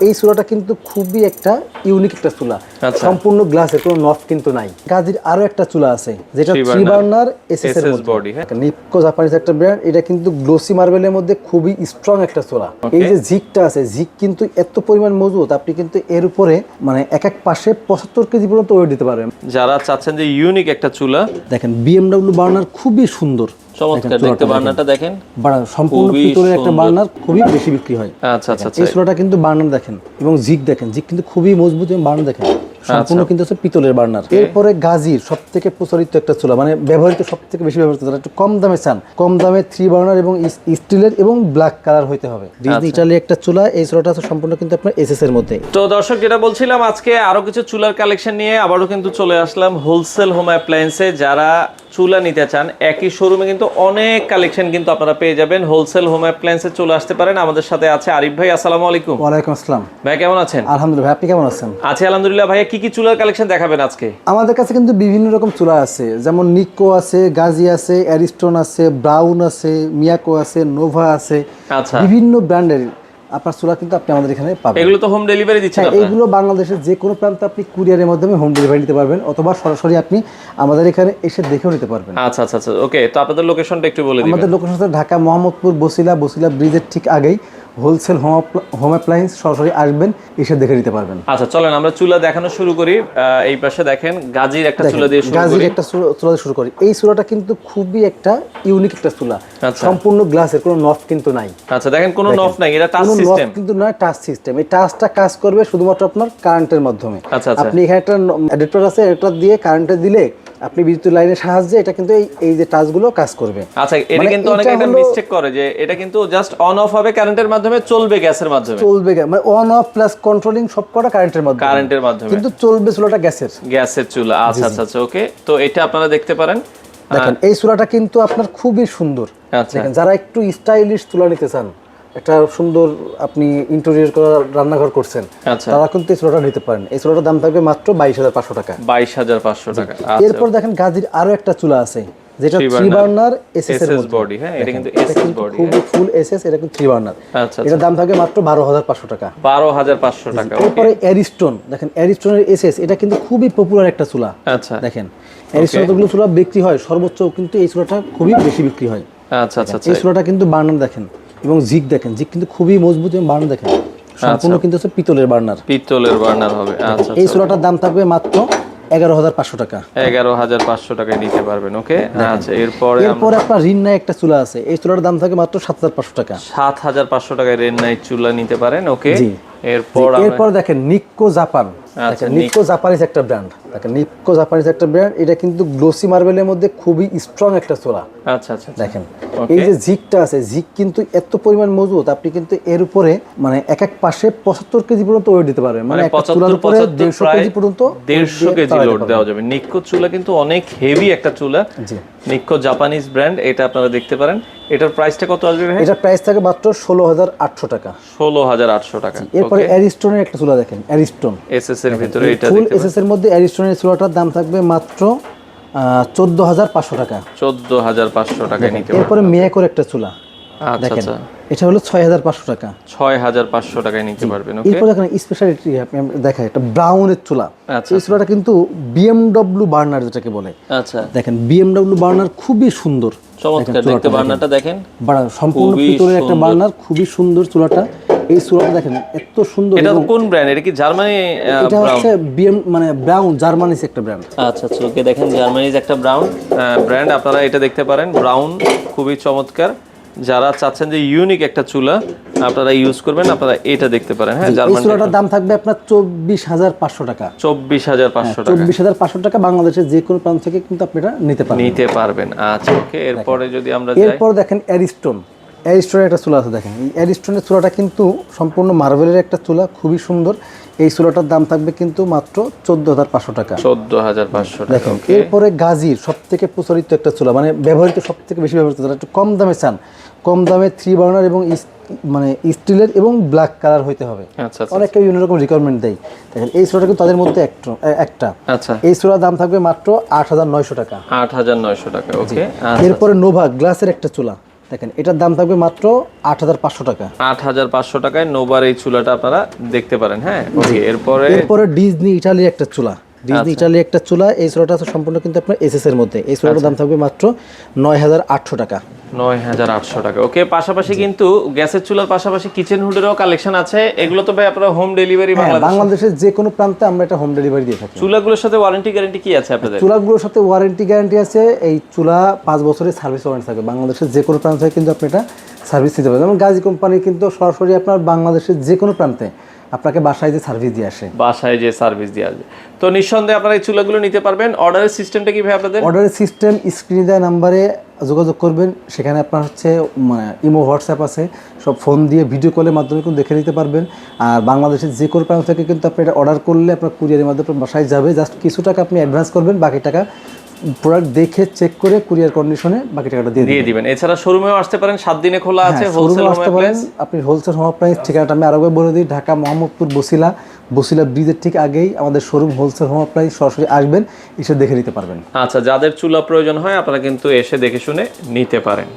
এই চুলাটা কিন্তু খুবই একটা ইউনিক একটা চুলা, সম্পূর্ণ গ্লাসের, কোনো নফ কিন্তু নাই। গাজীর আরো একটা চুলা আছে যেটা 3 বার্নার এসএস এর বডি, হ্যাঁ, নিপকো জাপানিজ একটা ব্র্যান্ড। এটা কিন্তু গ্লোসি মার্বেলের মধ্যে খুবই স্ট্রং একটা চুলা। এই যে জিকটা আছে, জিক কিন্তু এত পরিমাণ মজবুত, আপনি কিন্তু এর উপরে মানে এক এক পাশে 75 কেজি পর্যন্ত ওয়েট দিতে পারবেন। যারা চাচ্ছেন যে ইউনিক একটা চুলা, দেখেন বিএমডব্লিউ বার্নার খুবই সুন্দর, চমৎকার দেখতে। বার্নারটা দেখেন, সম্পূর্ণ পিতলের একটা বার্নার, খুবই বেশি বিক্রি হয়। আচ্ছা আচ্ছা। এই চুলাটা কিন্তু বার্নার দেখেন এবং জিক দেখেন, জিক কিন্তু খুবই মজবুত এবং বার্নার দেখেন সম্পূর্ণ কিন্তু হচ্ছে পিতলের বার্নার। এরপরে গাজীর সবথেকে প্রচলিত একটা চুলা, মানে ব্যবহৃত সবথেকে বেশি ব্যবহৃত, যারা একটু কম দামে চান, কম দামে 3 বার্নার এবং স্টিলের এবং ব্ল্যাক কালার হইতে হবে। ডিজিটালি একটা চুলা। এই চুলাটা আছে সম্পূর্ণ কিন্তু আপনার এসএস এর মধ্যে। তো দর্শক, যেটা বলছিলাম, আজকে আরো কিছু চুলার কালেকশন নিয়ে আবারও কিন্তু চলে আসলাম হোলসেল হোম অ্যাপ্লায়েন্সে। যারা চুলা নিতে চান, একই শোরুমে কিন্তু অনেক কালেকশন কিন্তু আপনারা পেয়ে যাবেন। হোলসেল হোম অ্যাপ্লায়েন্সে চলে আসতে পারেন। আমাদের সাথে আছে আরিফ ভাই। আসসালামু আলাইকুম। ওয়ালাইকুম আসসালাম ভাই, কেমন আছেন? আলহামদুলিল্লাহ, আপনি কেমন আছেন? আছি আলহামদুলিল্লাহ। ভাইয়া, কি কি চুলার কালেকশন দেখাবেন আজকে? আমাদের কাছে কিন্তু বিভিন্ন রকম চুলা আছে, যেমন নিকো আছে, গাজী আছে, অ্যারিস্টন আছে, ব্রাউন আছে, মিয়াকো আছে, নোভা আছে। আচ্ছা, বিভিন্ন ব্র্যান্ডের আপনার চুলা কিন্তু আপনি আমাদের এখানে পাবেন। এগুলো তো হোম ডেলিভারি দিচ্ছেন আপনারা? এগুলো বাংলাদেশের যে কোনো প্রান্তে আপনি কুরিয়ারের মাধ্যমে হোম ডেলিভারি নিতে পারবেন, অথবা সরাসরি আপনি আমাদের এখানে এসে দেখেও নিতে পারবেন। আচ্ছা আচ্ছা আচ্ছা, ওকে। তো আপনাদের লোকেশনটা একটু বলে দিন। আমাদের লোকেশন হচ্ছে ঢাকা মোহাম্মদপুর বসিলা ব্রিজের ঠিক আগেই হোলসেল হোম অ্যাপ্লায়েন্স। সরাসরি আসবেন, এসে দেখে নিতে পারবেন। আচ্ছা, চলেন আমরা চুলা দেখানো শুরু করি। এই পাশে দেখেন গাজীর একটা চুলা দিয়ে শুরু করি। গাজীর একটা চুলা দিয়ে শুরু করি। এই চুলাটা কিন্তু খুবই একটা ইউনিক একটা চুলা, সম্পূর্ণ গ্লাসের, কোনো নফ কিন্তু নাই। আচ্ছা, দেখেন কোনো নফ নাই, এটা টাচ সিস্টেম কিন্তু নয়, টাচ সিস্টেম। এই টাচটা কাজ করবে শুধুমাত্র আপনার কারেন্টের মাধ্যমে। আচ্ছা আচ্ছা, আপনি এখানে একটা অ্যাডাপ্টার আছে, এটা দিয়ে কারেন্টে দিলে আপনি বিদ্যুৎ লাইনের সাহায্যে এটা কিন্তু এই যে টাচগুলো কাজ করবে। আচ্ছা, এটা কিন্তু অনেকে একটা মিস্টেক করে যে এটা কিন্তু জাস্ট অন অফ হবে কারেন্টের মাধ্যমে, চলবে গ্যাসের মাধ্যমে। চলবে মানে অন অফ প্লাস কন্ট্রোলিং সব করা কারেন্টের মাধ্যমে, কিন্তু চলবে চুলাটা গ্যাসের চুলা। আচ্ছা আচ্ছা আচ্ছা, ওকে। তো এটা আপনারা দেখতে পারেন। দেখেন এই চুলাটা কিন্তু আপনার খুবই সুন্দর। দেখেন, যারা একটু স্টাইলিশ চুলা নিতে চান, একটা সুন্দর আপনি ইন্টেরিয়র করা রান্নাঘর করছেন, তারা কিন্তু এই চুলাটা নিতে পারেন। এই চুলাটার দাম থাকবে মাত্র 22,500 টাকা। 22,500 টাকা। এরপর দেখেন গাজীর আরো একটা চুলা আছে যেটা 3 বার্নার এসএস এর বডি, হ্যাঁ, এটা কিন্তু এসএস বডি, খুব ফুল এসএস। এটা কিন্তু 3 বার্নার। আচ্ছা, এটার দাম থাকবে মাত্র 12,500 টাকা। 12,500 টাকা। এরপরে অ্যারিস্টন, দেখেন অ্যারিস্টনের এসএস, এটা কিন্তু খুবই পপুলার একটা চুলা। আচ্ছা, দেখেন অ্যারিস্টনের যতগুলো চুলা বিক্রি হয়, সর্বোচ্চ কিন্তু এই চুলাটা খুবই বেশি বিক্রি হয়। আচ্ছা আচ্ছা, এই চুলাটা কিন্তু বার্নার দেখেন এবং জিক দেখেন, জিক কিন্তু খুবই মজবুত এবং বার্নার দেখেন সম্পূর্ণ কিন্তু হচ্ছে পিতলের বার্নার হবে। আচ্ছা, এই চুলাটার দাম থাকবে মাত্র 11,500 টাকা। 11,500 টাকায় নিতে পারবেন, ওকে। আচ্ছা, এরপরে আপনার রিন্নাই একটা চুলা আছে, এই চুলাটার দাম থাকে মাত্র 7,500 টাকা। 7,500 টাকায় রিন্নাই চুলা নিতে পারেন, ওকে। এরপর দেখেন নিক্কো জাপান। নিক্কো জাপানিজ একটা ব্র্যান্ড। দেখেন নিক্কো জাপানিজ একটা ব্র্যান্ড, এটা কিন্তু গ্লোসি মার্বেলের মধ্যে খুবই স্ট্রং একটা চুলা। আচ্ছা আচ্ছা, দেখেন এই যে জিকটা আছে, জিক কিন্তু এত পরিমাণ মজবুত, আপনি কিন্তু এর উপরে মানে এক এক পাশে 75 কেজি পর্যন্ত ওয়েট দিতে পারবেন। মানে একটা চুলার উপরে 150 কেজি পর্যন্ত 150 কেজি লোড দেওয়া যাবে। নিক্কো চুলা কিন্তু অনেক হেভি একটা চুলা। জি, নিক্কো জাপানিজ ব্র্যান্ড, এটা আপনারা দেখতে পারেন। এটার প্রাইসটা কত আসবে ভাই? এটার প্রাইস থাকে মাত্র 16,800 টাকা। 16,800 টাকা। এরপরে অ্যারিস্টনের একটা চুলা দেখেন, অ্যারিস্টন এসএস এর ভিতরে, এটা ফুল এসএস এর মধ্যে অ্যারিস্টনের চুলাটার দাম থাকবে মাত্র 14,500 টাকা। 14,500 টাকায় নিতে পারবেন। এরপরে মিয়াকোর একটা চুলা। আচ্ছা আচ্ছা, এটা হলো 6,500 টাকা। 6,500 টাকায় নিতে পারবেন, ওকে। এরপর দেখেন স্পেশালিটি আপনি দেখাই, একটা ব্রাউনের চুলা। এই চুলাটা কিন্তু বিএমডব্লিউ বার্নার যেটাকে বলে। আচ্ছা, দেখেন বিএমডব্লিউ বার্নার খুবই সুন্দর, চমৎকার দেখতে। বার্নারটা দেখেন, সম্পূর্ণ পিতলের একটা বার্নার, খুবই সুন্দর চুলাটা। এই চুলাটা দেখেন এত সুন্দর। এটা কোন ব্র্যান্ড? এটা কি জার্মানি? এটা হচ্ছে মানে ব্রাউন, জার্মানিজ একটা ব্র্যান্ড। আচ্ছা আচ্ছা, ওকে। দেখেন জার্মানিজ একটা ব্রাউন ব্র্যান্ড, আপনারা এটা দেখতে পারেন। ব্রাউন খুবই চমৎকার। যারা চাচ্ছেন যে ইউনিক একটা চুলা আপনারা ইউজ করবেন, আপনারা এটা দেখতে পারেন। হ্যাঁ, জার্মানি চুলাটার দাম থাকবে আপনার 24,500 টাকা। 24,500 টাকা। 24,500 টাকা বাংলাদেশের যে কোনো প্রান্ত থেকে কিন্তু আপনি এটা নিতে পারবেন। আচ্ছা, ওকে। এরপরে যদি আমরা যাই, এরপর দেখেন অ্যারিস্টনের একটা চুলা আছে। দেখেন এই অ্যারিস্টনের চুলাটা কিন্তু সম্পূর্ণ মার্বেলের একটা চুলা, খুবই সুন্দর। এই চুলাটার দাম থাকবে কিন্তু মাত্র 14,500 টাকা। 14,500 টাকা। দেখেন এরপরে গাজীর সবথেকে প্রচলিত একটা চুলা, মানে ব্যবহৃত সবথেকে বেশি ব্যবহৃত, যারা একটু কম দামে চান, কম দামে 3 বার্নার এবং মানে স্টিলের এবং ব্ল্যাক কালার হইতে হবে। অনেকে বিভিন্ন রকম রিকোয়ারমেন্ট দেয়। দেখেন এই চুলাটা কিন্তু তাদের মধ্যে একটা। আচ্ছা, এই চুলার দাম থাকবে মাত্র 8,900 টাকা। 8,900 টাকা, ওকে। এরপরে নোভা গ্লাসের একটা চুলা। দেখেন এটার দাম থাকবে মাত্র 8,500 টাকা। 8,500 টাকায় নোবার এই চুলাটা আপনারা দেখতে পারেন। হ্যাঁ, ওকে। এরপরে ডিজনি ইটালি একটা চুলা, ডিজনি ইটালি একটা চুলা, এই চুলাটা আছে সম্পূর্ণ কিন্তু আপনার এসএস এর মধ্যে। এই চুলাটার দাম থাকবে মাত্র 9,800 টাকা। 9,800 টাকা। ওকে, পাশাপাশি কিন্তু গ্যাসের চুলার পাশাপাশি কিচেন হুডেরও কালেকশন আছে। এগুলো তো ভাই আপনারা হোম ডেলিভারি বাংলাদেশের যে কোনো প্রান্তে আমরা এটা হোম ডেলিভারি দিয়ে থাকি। চুলাগুলোর সাথে ওয়ারেন্টি গ্যারান্টি কি আছে আপনাদের? চুলাগুলোর সাথে ওয়ারেন্টি গ্যারান্টি আছে। এই চুলা 5 বছরের সার্ভিস ওয়ারেন্টি থাকবে। বাংলাদেশের যে কোনো প্রান্তে কিন্তু আপনি এটা সার্ভিস দিতে পারবেন। যেমন গাজী কোম্পানি কিন্তু সরাসরি আপনার বাংলাদেশের যে কোনো প্রান্তে আপনাকে বাসায় যে সার্ভিস দিয়ে আসে। বাসায় যে সার্ভিস দিয়ে আসবে। তো নিঃসন্দেহে আপনারা এই চুলাগুলো নিতে পারবেন। অর্ডারের সিস্টেমটা কি ভাই আপনাদের? অর্ডারের সিস্টেম স্ক্রিনে দেওয়া নাম্বারে যোগাযোগ করবেন। সেখানে আপনার হচ্ছে ইমো, হোয়াটসঅ্যাপ আছে, সব ফোন দিয়ে ভিডিও কলের মাধ্যমে কিন্তু দেখে নিতে পারবেন। আর বাংলাদেশের যে কোনো প্রান্ত থেকে কিন্তু আপনি এটা অর্ডার করলে আপনার কুরিয়ারের মাধ্যমে আপনার বাসায় যাবে। জাস্ট কিছু টাকা আপনি অ্যাডভান্স করবেন, বাকি টাকা প্রোডাক্ট দেখে চেক করে কুরিয়ার কন্ডিশনে বাকি টাকাটা দিয়ে দিবেন। এছাড়া শোরুমেও আসতে পারেন, 7 দিনে খোলা আছে হোলসেল হোম অ্যাপ্লায়েন্স। আপনি হোলসেল হোম অ্যাপ্লায়েন্স ঠিকানাটা আমি আরেকবার বলে দিই, ঢাকা মোহাম্মদপুর বসিলা ব্রিজের ঠিক আগেই আমাদের শোরুম হোলসেল হোম অ্যাপ্লায়েন্স। সরাসরি আসবেন, এসে দেখে নিতে পারবেন। আচ্ছা, যাদের চুলা প্রয়োজন হয় আপনারা কিন্তু এসে দেখে শুনে নিতে পারেন।